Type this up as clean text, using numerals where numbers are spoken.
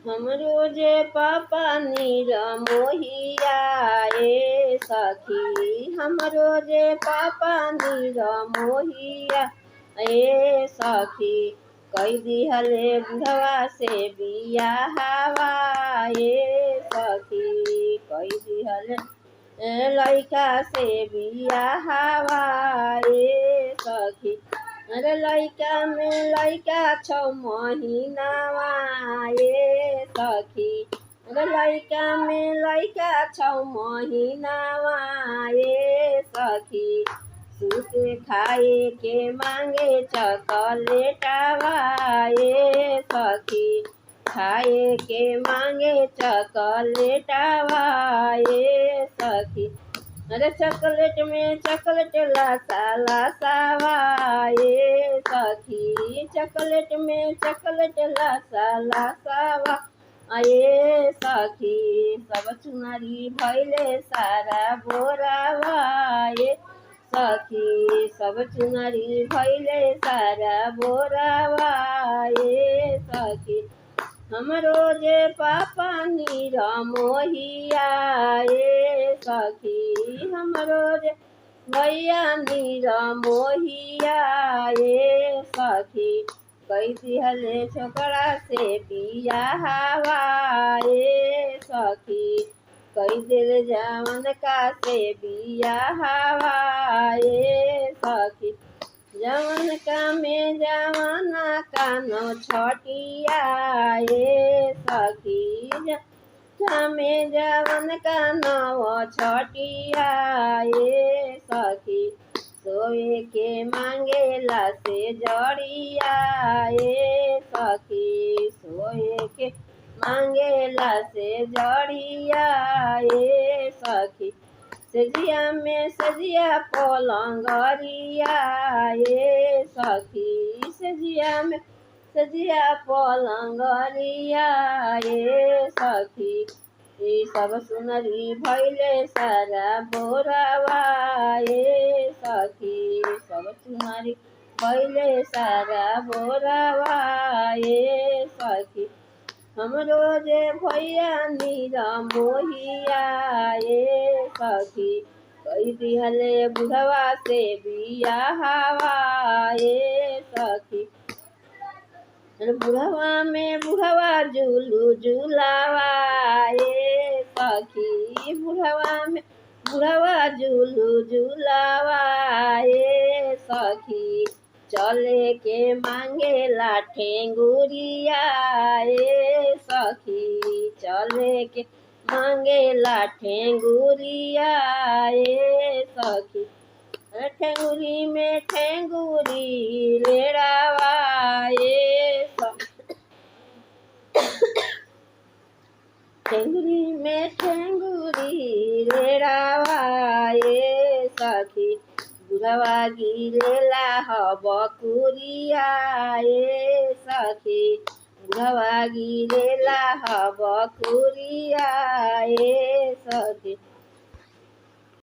हमरो जे पापा नीर मोहिया ए सखी, हमरो जे पापा नीर मोहिया ए सखी, कई दिहले बुढ़वा से बियाहवा ए सखी, कई दिहले लइका से बियाहवा ए सखी। अरे लइका में लइका 6 महीनावा ए सखी, अरे लइका में लइका 6 महीनावा ए सखी, सूते खाए के मांगे चॉकलेटवा ए सखी, खाए के मांगे चॉकलेटवा ए सखी। अरे चॉकलेट में चॉकलेट लासा लासावा ए सखी, चॉकलेट में चॉकलेट लासा लासावा ए सखी, सब चुनरी भइले सारा बोरावा ए सखी, सब चुनरी भइले सारा बोरावा ए सखी। हमरो जे पापा नीर मोहिया ए सखी, हमरो जे भैया नीर मोहिया ए सखी, कई दिहले छोकरा से बियाहवा ए सखी, कई दिल जवन का से बियाहवा ए सखी। जवन का में जवाना का नो छटिया ए सखी, में जवन का नौ छटिया ए सखी, सोए के मांगेला से जड़िया ए सखी, सोए के मांगेला से जड़िया ए सखी। सजिया में सजिया पलंगरिया ए सखी, सजिया में सजिया पलंगरिया ए सखी, ई सब सुनरी भइले सारा बोरावा ए सखी, सब सुनरी भइले सारा बोरावा ए सखी। हमरो जे भैया नीर मोहिया ए सखी, कई दिहले बुढ़वा से बियाहवा ए सखी। बुढ़वा में बुढ़वा झूलू झूलावा ए सखी, बुढ़वा में बुढ़वा झूलू झूलावा ए सखी, चले के मांगेला ठेंगुरिया ए सखी, चले के मांगेला ठेंगुरिया ए सखी। ठेंगुरी में ठेंगुरी लेड़ावा ए सखी, ठेंगुरी में ठेंगुरी लेड़ावा ए सखी, बुढ़वा गिरेला बकुरिया ए सखी, बुढ़वा गिरेला बकुरिया ए सखी।